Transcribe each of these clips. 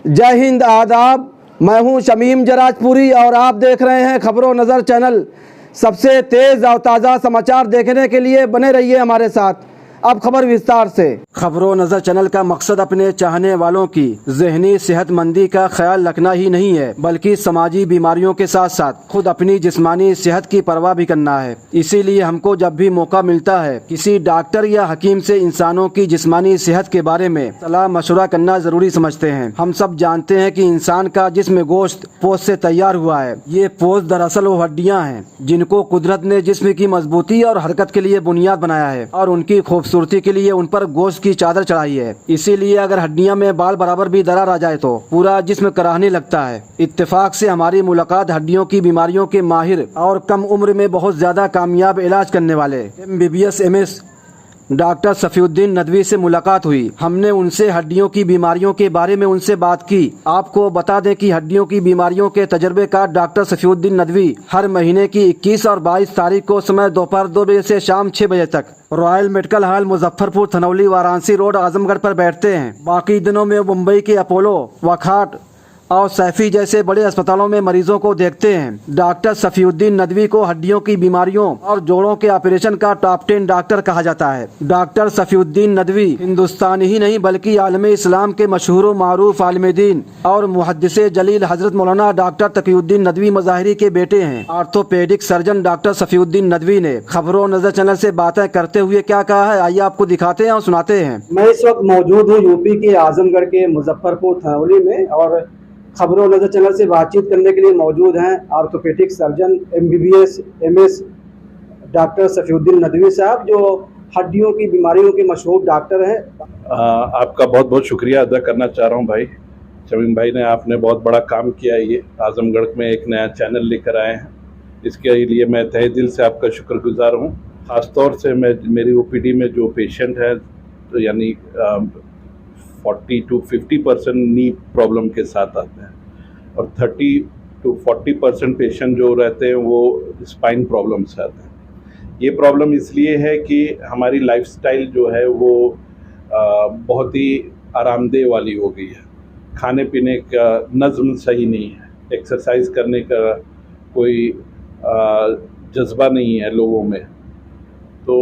जय हिंद, आदाब। मैं हूं शमीम जराजपुरी और आप देख रहे हैं खबरों नज़र चैनल। सबसे तेज़ और ताज़ा समाचार देखने के लिए बने रहिए हमारे साथ। अब खबर विस्तार से। खबरों नज़र चैनल का मकसद अपने चाहने वालों की ज़हनी सेहतमंदी का ख्याल रखना ही नहीं है, बल्कि समाजी बीमारियों के साथ साथ खुद अपनी जिस्मानी सेहत की परवाह भी करना है। इसीलिए हमको जब भी मौका मिलता है किसी डॉक्टर या हकीम से इंसानों की जिस्मानी सेहत के बारे में सलाह मशवरा करना जरूरी समझते हैं। हम सब जानते हैं कि इंसान का जिस्म गोश्त पोस्त से तैयार हुआ है। ये पोस्त दरअसल वो हड्डियाँ हैं जिनको कुदरत ने जिस्म की मजबूती और हरकत के लिए बुनियाद बनाया है और उनकी खूबसूरती के लिए उन पर गोश्त की चादर चढ़ाई है। इसीलिए अगर हड्डियां में बाल बराबर भी दरार आ जाए तो पूरा जिस्म कराहने लगता है। इत्तेफाक से हमारी मुलाकात हड्डियों की बीमारियों के माहिर और कम उम्र में बहुत ज्यादा कामयाब इलाज करने वाले MBBS MS doctor Safiuddin Nadvi से मुलाकात हुई। हमने उनसे हड्डियों की बीमारियों के बारे में उनसे बात की। आपको बता दें कि हड्डियों की बीमारियों के तजर्बेकार डॉक्टर सफीउद्दीन नदवी हर महीने की 21 और 22 तारीख को समय दोपहर 2 बजे से शाम 6 बजे तक royal medical hall Muzaffarpur Thanauli Varanasi road Azamgarh पर बैठते हैं। बाकी दिनों में मुंबई के अपोलो, वखाट और सैफी जैसे बड़े अस्पतालों में मरीजों को देखते हैं। डॉक्टर सफीउद्दीन नदवी को हड्डियों की बीमारियों और जोड़ों के ऑपरेशन का टॉप 10 डॉक्टर कहा जाता है। डॉक्टर सफीउद्दीन नदवी हिंदुस्तान ही नहीं बल्कि आलम इस्लाम के मशहूर मारूफ आलिम दीन और मुहद्दिसे जलील हजरत मौलाना डॉक्टर तकीउद्दीन नदवी मज़ाहिरी के बेटे हैं। Orthopaedic surgeon doctor Safiuddin Nadvi ने खबरों नजर चैनल से बातें करते हुए क्या कहा है, आइए आपको दिखाते हैं और सुनाते हैं। मैं इस वक्त मौजूद हूँ यूपी के आजमगढ़ के मुजफ्फरपुर थनौली में और खबरों नज़र चैनल से बातचीत करने के लिए मौजूद हैं orthopaedic surgeon MBBS MS doctor Safiuddin Nadvi साहब, जो हड्डियों की बीमारियों के मशहूर डॉक्टर हैं। आपका बहुत बहुत शुक्रिया अदा करना चाह रहा हूं भाई शमीम भाई ने। आपने बहुत बड़ा काम किया है, ये आजमगढ़ में एक नया चैनल लेकर आए हैं। इसके लिए मैं तहे दिल से आपका शुक्रगुजार हूँ। ख़ासतौर से मेरी OPD में जो पेशेंट है तो यानी 40 to 50% नी प्रॉब्लम के साथ आते हैं और 30 to 40% पेशेंट जो रहते हैं वो स्पाइन प्रॉब्लम से आते हैं। ये प्रॉब्लम इसलिए है कि हमारी लाइफस्टाइल जो है वो बहुत ही आरामदेह वाली हो गई है। खाने पीने का नज़्म सही नहीं है, एक्सरसाइज करने का कोई जज्बा नहीं है लोगों में। तो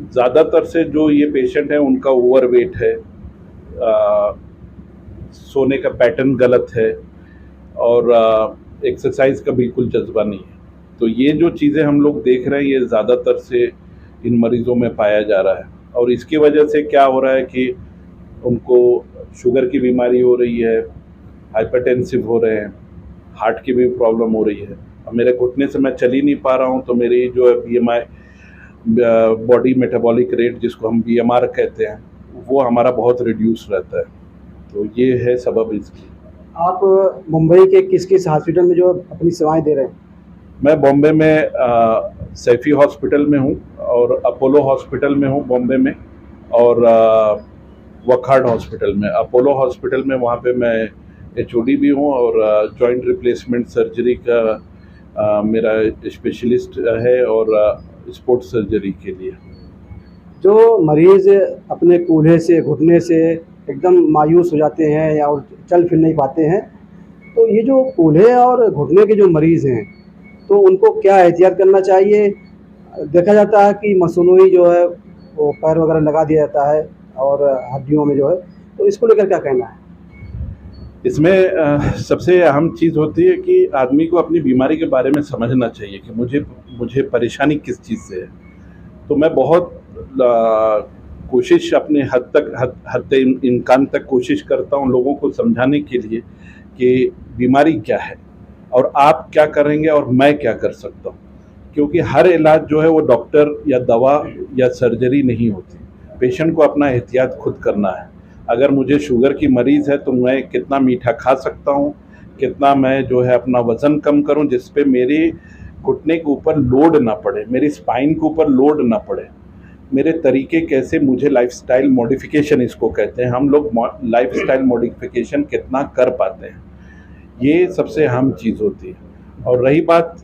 ज़्यादातर से जो ये पेशेंट हैं उनका ओवरवेट है, सोने का पैटर्न गलत है और एक्सरसाइज का बिल्कुल जज्बा नहीं है। तो ये जो चीज़ें हम लोग देख रहे हैं ये ज़्यादातर से इन मरीज़ों में पाया जा रहा है और इसकी वजह से क्या हो रहा है कि उनको शुगर की बीमारी हो रही है, हाइपरटेंसिव हो रहे हैं, हार्ट की भी प्रॉब्लम हो रही है। अब मेरे घुटने से मैं चल ही नहीं पा रहा हूँ तो मेरी जो है BMI बॉडी मेटाबॉलिक रेट जिसको हम BMR कहते हैं वो हमारा बहुत रिड्यूस रहता है। तो ये है सबब इसकी। आप मुंबई के किस किस हॉस्पिटल में जो अपनी सेवाएं दे रहे हैं? मैं बॉम्बे में सैफी हॉस्पिटल में हूँ और अपोलो हॉस्पिटल में हूँ बॉम्बे में और वखाट हॉस्पिटल में। अपोलो हॉस्पिटल में वहाँ पे मैं HOD भी हूँ और जॉइंट रिप्लेसमेंट सर्जरी का मेरा स्पेशलिस्ट है और स्पोर्ट्स सर्जरी के लिए। जो मरीज़ अपने कूल्हे से, घुटने से एकदम मायूस हो जाते हैं या चल फिर नहीं पाते हैं, तो ये जो कूल्हे और घुटने के जो मरीज़ हैं तो उनको क्या एहतियात करना चाहिए? देखा जाता है कि मसनूई जो है वो पैर वगैरह लगा दिया जाता है और हड्डियों में जो है, तो इसको लेकर क्या कहना है? इसमें सबसे अहम चीज़ होती है कि आदमी को अपनी बीमारी के बारे में समझना चाहिए कि मुझे परेशानी किस चीज़ से है। तो मैं बहुत कोशिश अपने हद इम्कान तक कोशिश करता हूँ लोगों को समझाने के लिए कि बीमारी क्या है और आप क्या करेंगे और मैं क्या कर सकता हूँ। क्योंकि हर इलाज जो है वो डॉक्टर या दवा या सर्जरी नहीं होती। पेशेंट को अपना एहतियात खुद करना है। अगर मुझे शुगर की मरीज़ है तो मैं कितना मीठा खा सकता हूँ, कितना मैं जो है अपना वज़न कम करूँ जिस पे मेरे घुटने के ऊपर लोड ना पड़े, मेरी स्पाइन के ऊपर लोड ना पड़े। मेरे तरीके कैसे, मुझे लाइफस्टाइल मॉडिफिकेशन इसको कहते हैं, हम लोग लाइफस्टाइल मॉडिफिकेशन कितना कर पाते हैं, ये सबसे अहम चीज़ होती है। और रही बात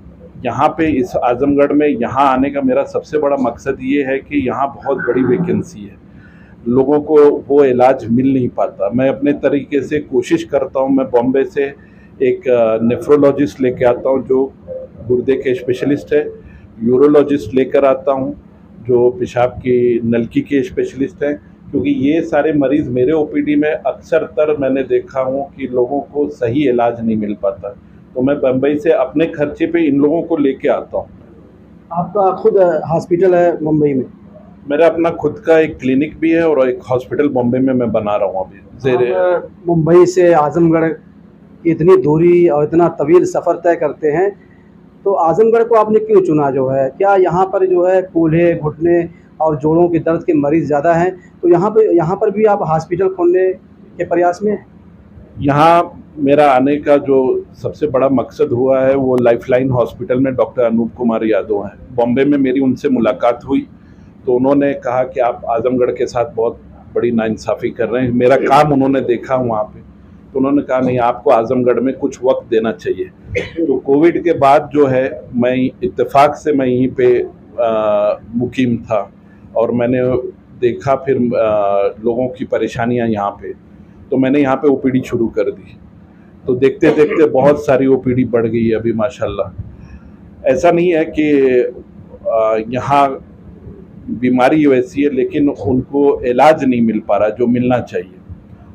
यहाँ पे इस आजमगढ़ में यहाँ आने का मेरा सबसे बड़ा मकसद ये है कि यहाँ बहुत बड़ी वैकेंसी है। लोगों को वो इलाज मिल नहीं पाता। मैं अपने तरीके से कोशिश करता हूँ। मैं बॉम्बे से एक नेफ्रोलॉजिस्ट लेके आता हूँ जो गुर्दे के स्पेशलिस्ट है, यूरोलॉजिस्ट लेकर आता हूँ जो पेशाब की नलकी के स्पेशलिस्ट हैं, क्योंकि ये सारे मरीज़ मेरे ओपीडी में अक्सर मैंने देखा हूँ कि लोगों को सही इलाज नहीं मिल पाता। तो मैं बम्बई से अपने खर्चे पे इन लोगों को लेके आता हूँ। आपका खुद हॉस्पिटल है मुंबई में? मेरा अपना खुद का एक क्लिनिक भी है और एक हॉस्पिटल बॉम्बे में मैं बना रहा हूँ अभी। आप मुंबई से आजमगढ़ की इतनी दूरी और इतना तवील सफ़र तय करते हैं, तो आजमगढ़ को आपने क्यों चुना? जो है क्या यहाँ पर जो है कूल्हे, घुटने और जोड़ों के दर्द के मरीज़ ज़्यादा हैं, तो यहाँ पर भी आप हॉस्पिटल खोलने के प्रयास में हैं? यहाँ मेरा आने का जो सबसे बड़ा मकसद हुआ है वो लाइफलाइन हॉस्पिटल में डॉक्टर अनूप कुमार यादव हैं। बॉम्बे में मेरी उनसे मुलाकात हुई तो उन्होंने कहा कि आप आजमगढ़ के साथ बहुत बड़ी नाइंसाफ़ी कर रहे हैं। मेरा काम उन्होंने देखा वहाँ पे, तो उन्होंने कहा नहीं, आपको आजमगढ़ में कुछ वक्त देना चाहिए। तो कोविड के बाद जो है मैं इत्तेफाक से मैं यहीं पे मुकीम था और मैंने देखा फिर लोगों की परेशानियाँ यहाँ पे, तो मैंने यहाँ पे ओपीडी शुरू कर दी। तो देखते देखते बहुत सारी ओपीडी बढ़ गई है अभी माशाल्लाह। ऐसा नहीं है कि यहाँ बीमारी वैसी है, लेकिन उनको इलाज नहीं मिल पा रहा जो मिलना चाहिए।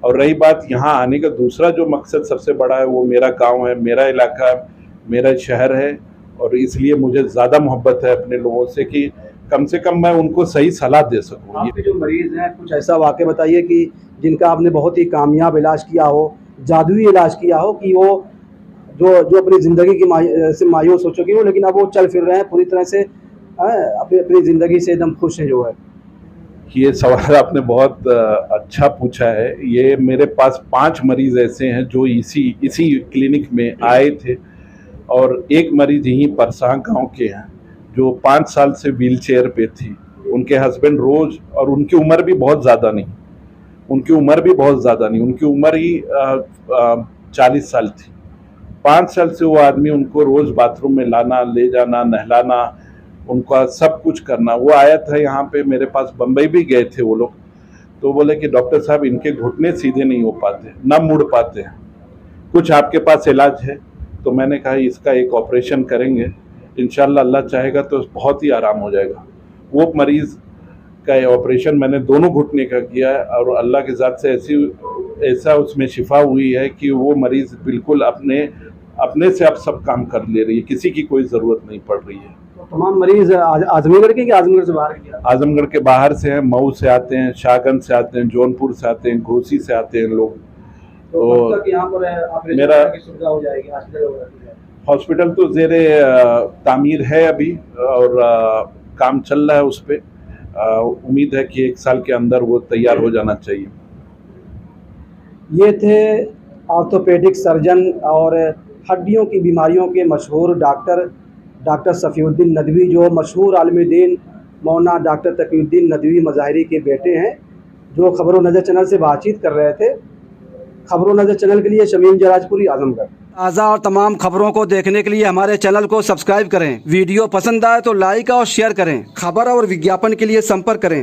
और रही बात यहाँ आने का दूसरा जो मकसद सबसे बड़ा है, वो मेरा गांव है, मेरा इलाका है, मेरा शहर है, और इसलिए मुझे ज़्यादा मोहब्बत है अपने लोगों से कि कम से कम मैं उनको सही सलाह दे सकूँ। आपके जो मरीज़ हैं, कुछ ऐसा वाक़या बताइए कि जिनका आपने बहुत ही कामयाब इलाज किया हो, जादुई इलाज किया हो, कि वो जो अपनी ज़िंदगी की से मायूस हो चुके हो, लेकिन अब वो चल फिर रहे हैं पूरी तरह से, अपनी ज़िंदगी से एकदम खुश हैं जो है। ये सवाल आपने बहुत अच्छा पूछा है। ये मेरे पास 5 मरीज़ ऐसे हैं जो इसी क्लिनिक में आए थे, और एक मरीज़ यहीं परसां गाँव के हैं जो 5 साल से व्हील चेयर पे थी। उनके हस्बैंड रोज़, और उनकी उम्र भी बहुत ज़्यादा नहीं, उनकी उम्र ही 40 साल थी। 5 साल से वो आदमी उनको रोज़ बाथरूम में लाना, ले जाना, नहलाना, उनका सब कुछ करना। वो आया था यहाँ पे मेरे पास, बम्बई भी गए थे वो लोग, तो बोले कि डॉक्टर साहब इनके घुटने सीधे नहीं हो पाते, ना मुड़ पाते हैं, कुछ आपके पास इलाज है? तो मैंने कहा इसका एक ऑपरेशन करेंगे, इंशाल्लाह अल्लाह चाहेगा तो बहुत ही आराम हो जाएगा। वो मरीज़ का ऑपरेशन मैंने दोनों घुटने का किया है, और अल्लाह के ज़ात से ऐसा उसमें शिफा हुई है कि वो मरीज़ बिल्कुल अपने से अब सब काम कर ले रही है, किसी की कोई ज़रूरत नहीं पड़ रही है। तो तमाम मरीज़ आजमगढ़ के, कि आजमगढ़ से बाहर के? आजमगढ़ के बाहर से हैं, मऊ से आते हैं, शाहगंज से आते हैं, जौनपुर से आते हैं, घोसी से आते हैं लोग। तो कब तक यहाँ पर मेरा की सुविधा हो जाएगी, हॉस्पिटल हो जाएगी? हॉस्पिटल तो ज़ेरे तामीर है अभी, और काम चल रहा है उस पर। उम्मीद है कि 1 साल के अंदर वो तैयार हो जाना चाहिए। ये थे ऑर्थोपेडिक सर्जन और हड्डियों की बीमारियों के मशहूर डॉक्टर सफ़ीउद्दीन नदवी, जो मशहूर आलिम-ए-दीन मौलाना डॉक्टर तक़ीउद्दीन नदवी मज़ाहिरी के बेटे हैं, जो खबर नज़र चैनल से बातचीत कर रहे थे। खबर नज़र चैनल के लिए शमीम जराजपुरी, आजमगढ़। ताज़ा और तमाम खबरों को देखने के लिए हमारे चैनल को सब्सक्राइब करें। वीडियो पसंद आए तो लाइक और शेयर करें। खबर और विज्ञापन के लिए संपर्क करें।